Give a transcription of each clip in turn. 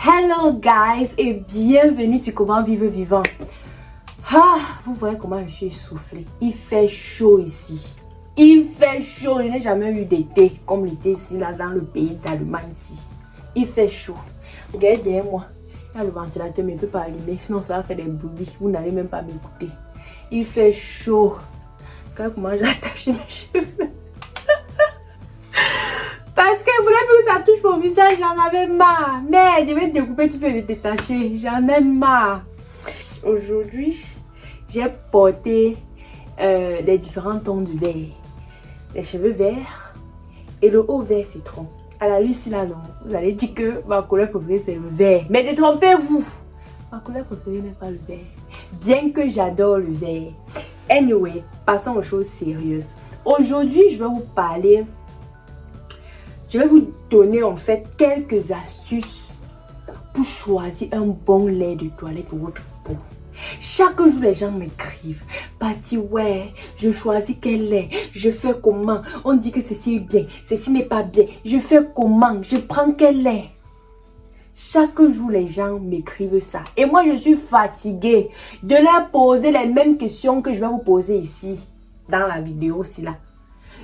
Hello guys et bienvenue sur Comment Vivre Vivant. Vous voyez comment je suis essoufflée. Il fait chaud ici. Il fait chaud. Je n'ai jamais eu d'été comme l'été ici là dans le pays d'Allemagne ici. Il fait chaud. Regardez derrière moi. Il y a le ventilateur mais il ne peut pas allumer sinon ça va faire des bruits. Vous n'allez même pas m'écouter. Il fait chaud. Regarde comment j'ai attaché mes cheveux. Parce que vous voulez plus que ça touche mon visage, j'en avais marre. Mais je vais découper tout ça et les détacher. J'en ai marre. Aujourd'hui, j'ai porté les différents tons de vert. Les cheveux verts et le haut vert citron. À la lucie là, non. Vous allez dire que ma couleur préférée c'est le vert. Mais détrompez-vous. Ma couleur préférée n'est pas le vert. Bien que j'adore le vert. Anyway, passons aux choses sérieuses. Aujourd'hui, je vais vous parler. Je vais vous donner en fait quelques astuces pour choisir un bon lait de toilette pour votre peau. Chaque jour, les gens m'écrivent. Patty, ouais, je choisis quel lait, je fais comment. On dit que ceci est bien, ceci n'est pas bien. Je fais comment, je prends quel lait. Chaque jour, les gens m'écrivent ça. Et moi, je suis fatiguée de leur poser les mêmes questions que je vais vous poser ici, dans la vidéo, ci là.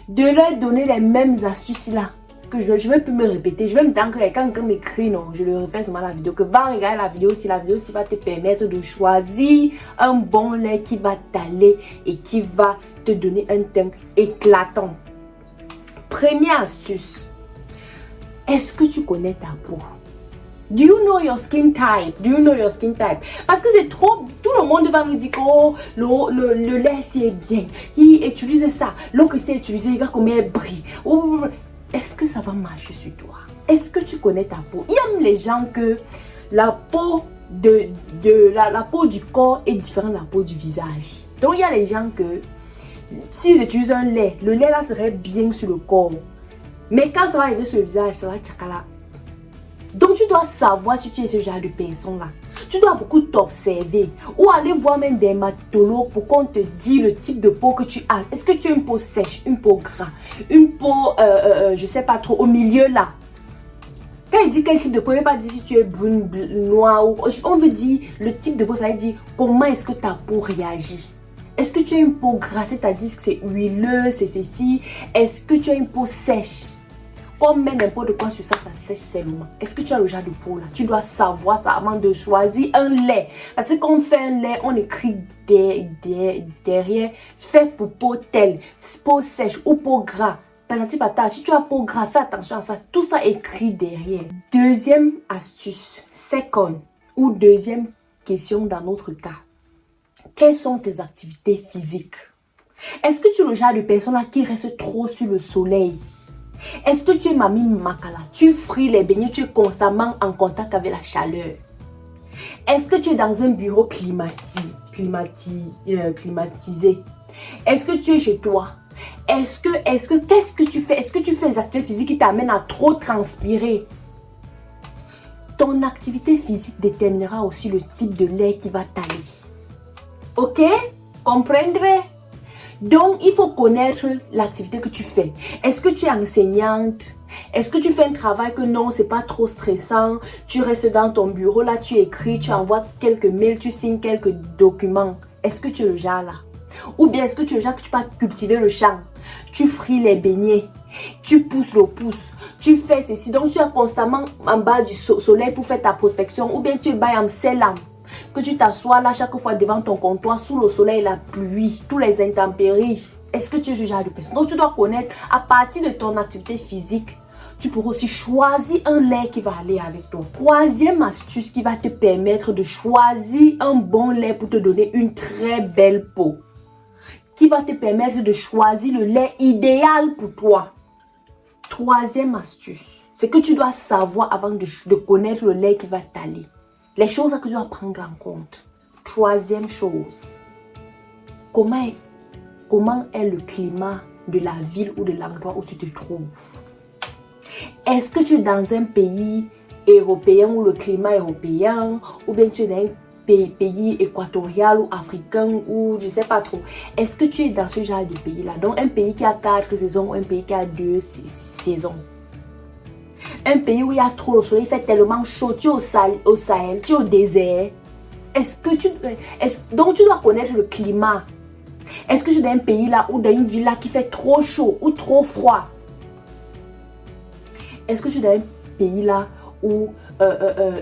De leur donner les mêmes astuces là. Je ne vais plus me répéter. Je vais me dire que quand quelqu'un m'écrit, non, je le refais sur la vidéo. Que va regarder la vidéo si va te permettre de choisir un bon lait qui va t'aller et qui va te donner un teint éclatant. Première astuce. Est-ce que tu connais ta peau? Do you know your skin type? Do you know your skin type? Parce que c'est trop... Tout le monde va nous dire que oh, le lait c'est bien. Il utilise ça. L'eau que c'est utilisé, regarde comment elle brille. Est-ce que ça va marcher sur toi? Est-ce que tu connais ta peau? Il y a les gens que la peau la peau du corps est différente de la peau du visage. Donc il y a les gens que s'ils utilisent un lait, le lait là serait bien sur le corps. Mais quand ça va arriver sur le visage, ça va tchakala. Donc tu dois savoir si tu es ce genre de personne là. Tu dois beaucoup t'observer ou aller voir même des dermatologues pour qu'on te dise le type de peau que tu as. Est-ce que tu as une peau sèche, une peau grasse, une peau, je sais pas trop, au milieu là. Quand il dit quel type de peau, il ne veut pas dire si tu es brune, noire. On veut dire le type de peau, ça veut dire comment est-ce que ta peau réagit. Est-ce que tu as une peau grasse, c'est-à-dire que c'est huileux, c'est ceci. Est-ce que tu as une peau sèche? On met n'importe quoi sur ça, ça sèche seulement. Est-ce que tu as le genre de peau là? Tu dois savoir ça avant de choisir un lait. Parce que quand on fait un lait, on écrit derrière fait pour peau telle, peau sèche ou peau gras. Si tu as peau gras, fais attention à ça. Tout ça écrit derrière. Deuxième astuce, second ou deuxième question dans notre cas. Quelles sont tes activités physiques? Est-ce que tu es le genre de personne là qui reste trop sur le soleil? Est-ce que tu es mamie makala? Tu frites les beignets, tu es constamment en contact avec la chaleur. Est-ce que tu es dans un bureau climatisé? Est-ce que tu es chez toi? Qu'est-ce que tu fais? Est-ce que tu fais des activités physiques qui t'amènent à trop transpirer? Ton activité physique déterminera aussi le type de lait qui va t'aller. Ok? Comprendre? Donc, il faut connaître l'activité que tu fais. Est-ce que tu es enseignante? Est-ce que tu fais un travail que non, c'est pas trop stressant? Tu restes dans ton bureau, là, tu écris, tu envoies quelques mails, tu signes quelques documents. Est-ce que tu es le genre là? Ou bien est-ce que tu es le genre que tu peux cultiver le champ? Tu frites les beignets, tu pousses le pouce, tu fais ceci. Donc, tu es constamment en bas du soleil pour faire ta prospection. Ou bien tu es by amselam. Que tu t'assois là chaque fois devant ton comptoir sous le soleil, la pluie, tous les intempéries. Est-ce que tu es ce genre de personne? Donc tu dois connaître à partir de ton activité physique. Tu pourras aussi choisir un lait qui va aller avec toi. Troisième astuce qui va te permettre de choisir un bon lait pour te donner une très belle peau. Qui va te permettre de choisir le lait idéal pour toi. Troisième astuce, c'est que tu dois savoir avant de connaître le lait qui va t'aller. Les choses que tu dois prendre en compte. Troisième chose, comment est le climat de la ville ou de l'endroit où tu te trouves? Est-ce que tu es dans un pays européen où le climat est européen? Ou bien tu es dans un pays équatorial ou africain ou je ne sais pas trop. Est-ce que tu es dans ce genre de pays-là? Donc un pays qui a 4 saisons ou un pays qui a 2 saisons. un pays où il y a trop de soleil, il fait tellement chaud, tu es au Sahel, tu es au désert. Donc tu dois connaître le climat. Est-ce que tu es dans un pays là ou dans une ville là qui fait trop chaud ou trop froid? Est-ce que tu es dans un pays là où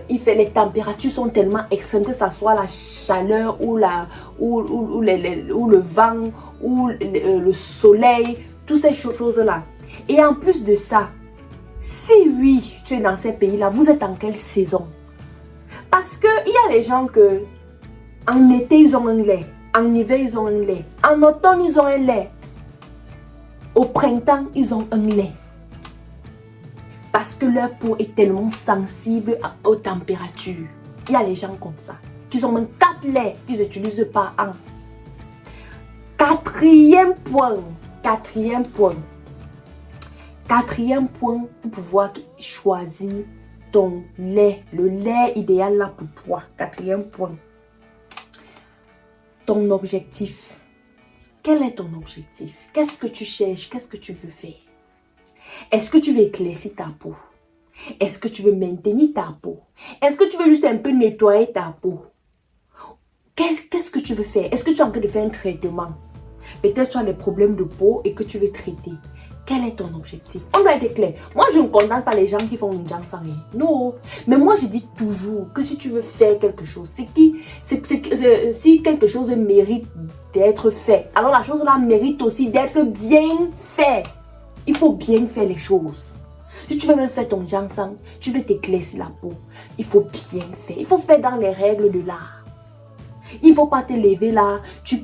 les températures sont tellement extrêmes, que ce soit la chaleur ou le vent ou le soleil, toutes ces choses-là. Et en plus de ça, si oui, tu es dans ces pays-là, vous êtes en quelle saison? Parce qu'il y a les gens que en été, ils ont un lait. En hiver, ils ont un lait. En automne, ils ont un lait. Au printemps, ils ont un lait. Parce que leur peau est tellement sensible aux températures. Il y a les gens comme ça, qui ont même 4 laits qu'ils n'utilisent pas en. Quatrième point pour pouvoir choisir ton lait, le lait idéal là pour toi. Quatrième point. Ton objectif. Quel est ton objectif? Qu'est-ce que tu cherches? Qu'est-ce que tu veux faire? Est-ce que tu veux éclaircir ta peau? Est-ce que tu veux maintenir ta peau? Est-ce que tu veux juste un peu nettoyer ta peau? Qu'est-ce que tu veux faire? Est-ce que tu es en train de faire un traitement? Peut-être tu as des problèmes de peau et que tu veux traiter. Quel est ton objectif? On doit être clair. Moi, je ne condamne pas les gens qui font une jambe sans rien. Non. Mais moi, je dis toujours que si tu veux faire quelque chose, si quelque chose mérite d'être fait, alors la chose là mérite aussi d'être bien fait. Il faut bien faire les choses. Si tu veux même faire ton ginseng, tu veux t'éclaircir la peau, il faut bien faire. Il faut faire dans les règles de l'art. Il ne faut pas te lever là, tu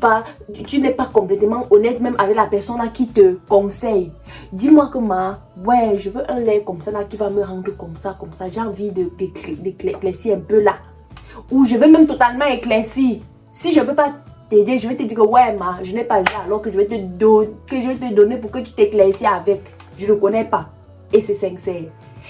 n'es pas complètement honnête même avec la personne là qui te conseille. Dis-moi que ouais, je veux un lait comme ça là qui va me rendre comme ça. J'ai envie d'éclaircir un peu là. Ou je veux même totalement éclaircir. Si je ne peux pas t'aider, je vais te dire que ouais, je n'ai pas le lait alors que je vais te donner pour que tu t'éclaircisses avec. Je ne connais pas. Et c'est sincère.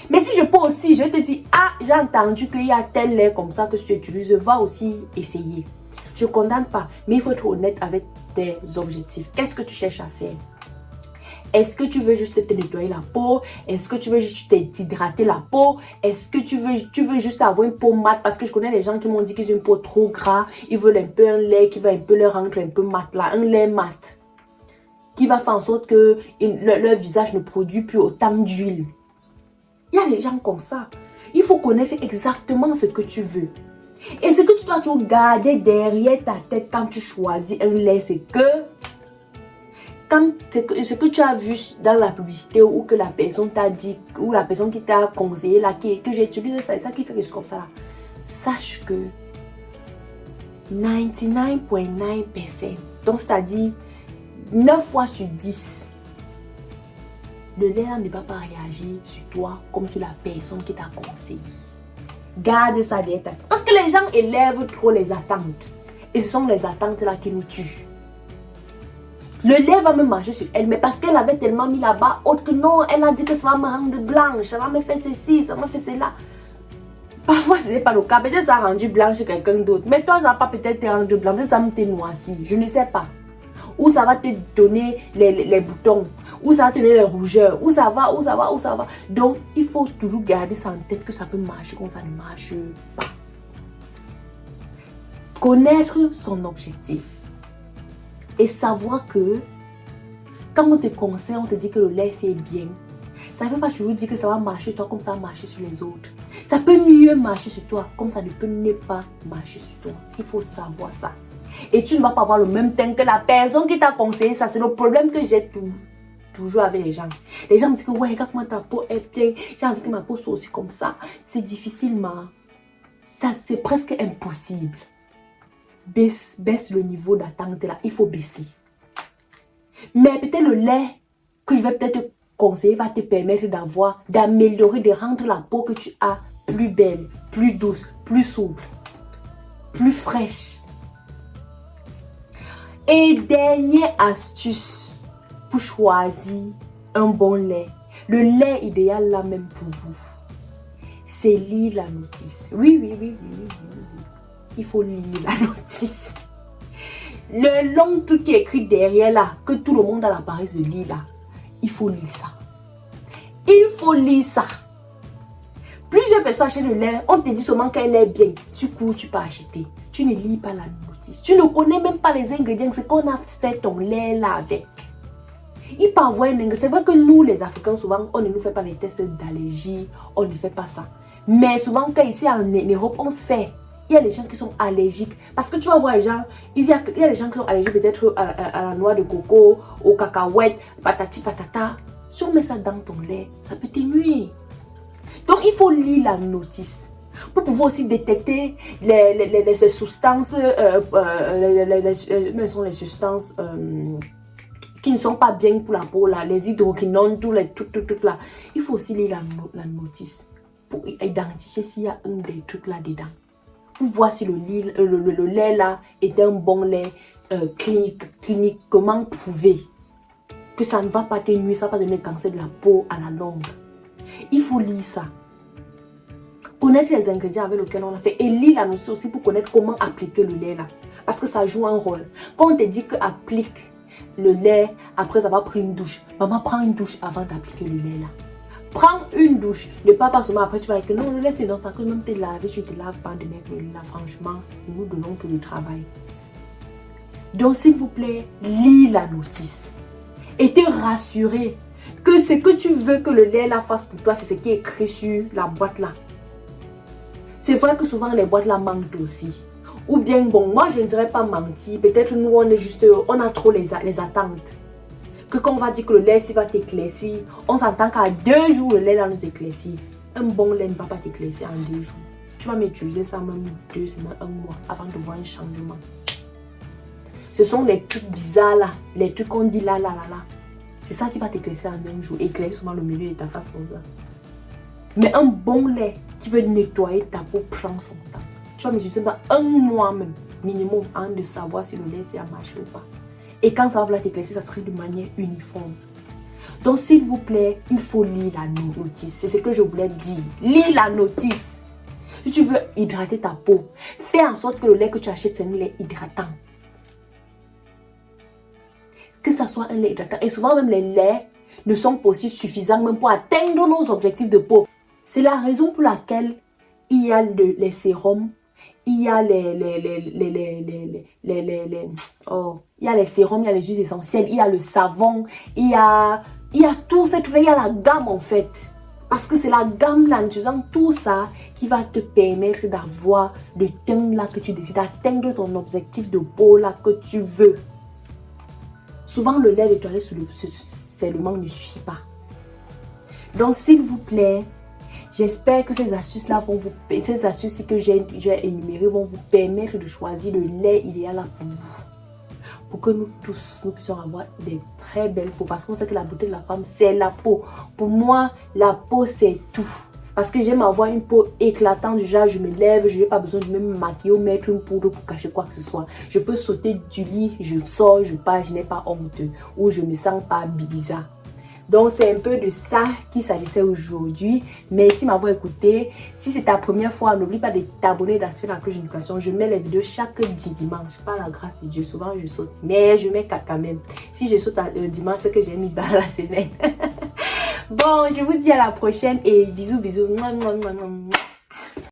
Mais si je peux aussi, je vais te dire, ah, j'ai entendu qu'il y a tel lait comme ça que tu utilises, va aussi essayer. Je ne condamne pas, mais il faut être honnête avec tes objectifs. Qu'est-ce que tu cherches à faire? Est-ce que tu veux juste te nettoyer la peau? Est-ce que tu veux juste t'hydrater la peau? Est-ce que tu veux juste avoir une peau mate? Parce que je connais des gens qui m'ont dit qu'ils ont une peau trop gras. Ils veulent un peu un lait qui va un peu leur rendre un peu mat là. Un lait mat. Qui va faire en sorte que leur visage ne produit plus autant d'huile. Il y a des gens comme ça. Il faut connaître exactement ce que tu veux. Et ce que tu dois toujours garder derrière ta tête quand tu choisis un lait, c'est que ce que tu as vu dans la publicité ou que la personne t'a dit, ou la personne qui t'a conseillé là, que j'utilise ça, et ça qui fait que je suis comme ça là, sache que 99,9%, donc c'est-à-dire 9 fois sur 10, le lait ne va pas réagir sur toi comme sur la personne qui t'a conseillé. Garde ça derrière ta tête. Parce que les gens élèvent trop les attentes. Et ce sont les attentes là qui nous tuent. Le lait va me marcher sur elle, mais parce qu'elle avait tellement mis là-bas, autre que non, elle a dit que ça va me rendre blanche, ça va me faire ceci, ça va me faire cela. Parfois, ce n'est pas le cas. Peut-être ça a rendu blanche chez quelqu'un d'autre. Mais toi, ça va pas peut-être te rendre blanche. Peut-être ça va te noircir. Je ne sais pas. Ou ça va te donner les boutons. Ou ça va te donner les rougeurs. Où ça va. Donc, il faut toujours garder ça en tête que ça peut marcher comme ça ne marche pas. Connaître son objectif. Et savoir que quand on te conseille, on te dit que le lait c'est bien. Ça ne veut pas toujours dire que ça va marcher sur toi comme ça va marcher sur les autres. Ça peut mieux marcher sur toi comme ça ne peut ne pas marcher sur toi. Il faut savoir ça. Et tu ne vas pas avoir le même teint que la personne qui t'a conseillé ça. C'est le problème que j'ai toujours avec les gens. Les gens me disent que ouais, regarde comment ta peau est bien. J'ai envie que ma peau soit aussi comme ça. C'est difficile, ça c'est presque impossible. Baisse le niveau d'attente là. Il faut baisser. Mais peut-être le lait que je vais peut-être te conseiller va te permettre d'améliorer, de rendre la peau que tu as plus belle, plus douce, plus souple, plus fraîche. Et dernière astuce pour choisir un bon lait. Le lait idéal là même pour vous. C'est lire la notice. Oui. Il faut lire la notice. Le long truc qui est écrit derrière là, que tout le monde a la paresse de lire là, il faut lire ça. Il faut lire ça. Plusieurs personnes achètent le lait, on te dit seulement qu'elle est bien. Tu cours, tu peux acheter. Tu ne lis pas la notice. Tu ne connais même pas les ingrédients, c'est qu'on a fait ton lait là avec. Il peut avoir un ingrédient. C'est vrai que nous, les Africains, souvent, on ne nous fait pas les tests d'allergie, on ne fait pas ça. Mais souvent, quand ici en Europe, on fait. Il y a des gens qui sont allergiques. Parce que tu vas voir les gens, il y a des gens qui sont allergiques peut-être à la noix de coco, aux cacahuètes, patati patata. Si on met ça dans ton lait, ça peut te nuire. Donc, il faut lire la notice pour pouvoir aussi détecter les substances, les substances qui ne sont pas bien pour la peau, là, les hydroquinones, tous les trucs là. Il faut aussi lire la notice pour identifier s'il y a un des trucs là dedans. Pour voir si le lait là est un bon lait cliniquement prouvé. Que ça ne va pas te nuire, ça ne va pas donner cancer de la peau à la longue. Il faut lire ça. Connaître les ingrédients avec lesquels on a fait. Et lire la notice aussi pour connaître comment appliquer le lait là. Parce que ça joue un rôle. Quand on te dit que applique le lait après avoir pris une douche. Maman, prends une douche avant d'appliquer le lait là. Prends une douche. Ne pas seulement après tu vas dire que non, le lait c'est non, parce que même te laver, tu te laves pas de mettre le lait là. Franchement, nous donnons tout le travail. Donc s'il vous plaît, lis la notice. Et te rassurer que ce que tu veux que le lait là fasse pour toi, c'est ce qui est écrit sur la boîte là. C'est vrai que souvent les boîtes là mentent aussi. Ou bien, bon, moi je ne dirais pas mentir. Peut-être nous on est juste, on a trop les attentes. Que quand on va dire que le lait va t'éclaircir, on s'entend qu'à 2 jours le lait là nous éclaircit. Un bon lait ne va pas t'éclaircir en 2 jours. Tu vas m'utiliser ça même 2 semaines, 1 mois avant de voir un changement. Ce sont les trucs bizarres là, les trucs qu'on dit là. C'est ça qui va t'éclaircir en 1 jour. Éclaircir souvent le milieu de ta face comme ça. Mais un bon lait qui veut nettoyer ta peau prend son temps. Tu vas m'utiliser dans 1 mois même, minimum, avant de savoir si le lait a marché ou pas. Et quand ça va t'éclaircir, ça serait de manière uniforme. Donc s'il vous plaît, il faut lire la notice. C'est ce que je voulais dire. Lis la notice. Si tu veux hydrater ta peau, fais en sorte que le lait que tu achètes, c'est un lait hydratant. Que ça soit un lait hydratant. Et souvent même les laits ne sont pas aussi suffisants même pour atteindre nos objectifs de peau. C'est la raison pour laquelle il y a les sérums, il y a les sérums, il y a les huiles essentielles, il y a le savon, il y a tout ça, il y a la gamme en fait. Parce que c'est la gamme là, en utilisant tout ça qui va te permettre d'avoir le teint là que tu décides, d'atteindre ton objectif de peau là que tu veux. Souvent le lait de toilette seulement ne suffit pas. Donc s'il vous plaît, j'espère que ces astuces-là ces astuces que j'ai énumérées vont vous permettre de choisir le lait idéal là pour vous. Pour que nous tous, nous puissions avoir des très belles peaux. Parce qu'on sait que la beauté de la femme, c'est la peau. Pour moi, la peau, c'est tout. Parce que j'aime avoir une peau éclatante, du genre je me lève, je n'ai pas besoin de me maquiller ou mettre une poudre pour cacher quoi que ce soit. Je peux sauter du lit, je sors, je pars, je n'ai pas honte. Ou je me sens pas bizarre. Donc c'est un peu de ça qu'il s'agissait aujourd'hui. Merci de m'avoir écouté. Si c'est ta première fois, n'oublie pas de t'abonner et d'activer la cloche de notification. Je mets les vidéos chaque dimanche. Par la grâce de Dieu, souvent je saute. Mais je mets quand même. Si je saute le dimanche, c'est que j'ai mis dans la semaine. Bon, je vous dis à la prochaine et bisous. Mouah, mouah, mouah, mouah.